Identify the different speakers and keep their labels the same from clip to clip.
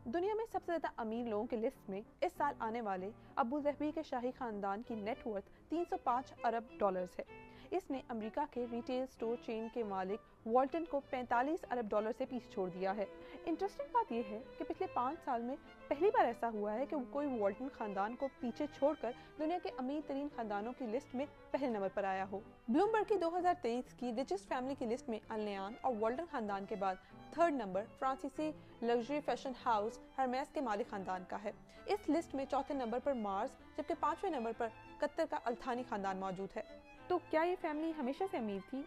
Speaker 1: دنیا میں سب سے زیادہ امیر لوگوں کی لسٹ میں اس سال آنے والے ابو ظبی کے شاہی خاندان کی نیٹ ورتھ 305 ارب ڈالرز ہے۔ اس نے امریکہ کے ریٹیل سٹور چین کے مالک والٹن کو 45 ارب ڈالر سے پیچھے چھوڑ دیا ہے۔ انٹرسٹنگ بات یہ ہے کہ پچھلے 5 سال میں پہلی بار ایسا ہوا ہے کہ کوئی والٹن خاندان کو پیچھے چھوڑ کر دنیا کے امیر ترین خاندانوں کی لسٹ میں پہلے نمبر پر آیا ہو۔ بلومبرگ کی 2023 کی ریچسٹ فیملی کی لسٹ میں النیان اور والٹن خاندان کے بعد 3rd نمبر فرانسیسی لگژری فیشن ہاؤس ہرمیس کے مالک خاندان کا ہے۔ اس لسٹ میں 4تھے نمبر پر مارس جبکہ 5ویں نمبر پر قطر کا التھانی خاندان موجود ہے۔ تو کیا یہ فیملی ہمیشہ سے امیر تھی؟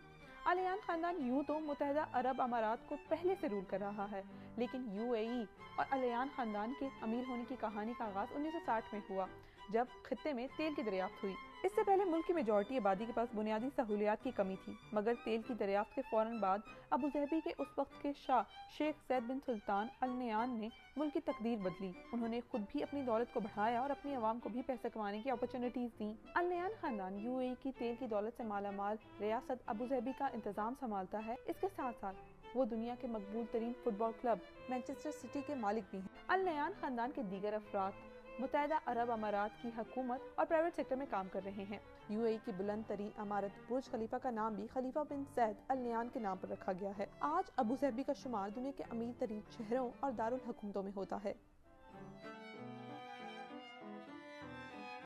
Speaker 1: النیان خاندان یوں تو متحدہ عرب امارات کو پہلے سے رول کر رہا ہے، لیکن UAE اور النیان خاندان کے امیر ہونے کی کہانی کا آغاز 1960 میں ہوا جب خطے میں تیل کی دریافت ہوئی۔ اس سے پہلے ملک کی میجورٹی آبادی کے پاس بنیادی سہولیات کی کمی تھی، مگر تیل کی دریافت کے فوراً بعد ابو ظبی کے اس وقت کے شاہ شیخ زید بن سلطان النیان نے ملک کی تقدیر بدلی۔ انہوں نے خود بھی اپنی دولت کو بڑھایا اور اپنی عوام کو بھی پیسے کمانے کی اپرچونٹیز دیں۔ النیان خاندان UAE کی تیل کی دولت سے مالا مال ریاست ابو ظبی کا انتظام سنبھالتا ہے۔ اس کے ساتھ ساتھ وہ دنیا کے مقبول ترین فٹ بال کلب مانچسٹر سٹی کے مالک بھی ہیں۔ النیان خاندان کے دیگر افراد متحدہ عرب امارات کی حکومت اور پرائیویٹ سیکٹر میں کام کر رہے ہیں۔ UAE کی بلند ترین عمارت برج خلیفہ کا نام بھی خلیفہ بن زید النیان کے نام پر رکھا گیا ہے۔ آج ابو ظبی کا شمار دنیا کے امیر ترین شہروں اور دارالحکومتوں میں ہوتا ہے۔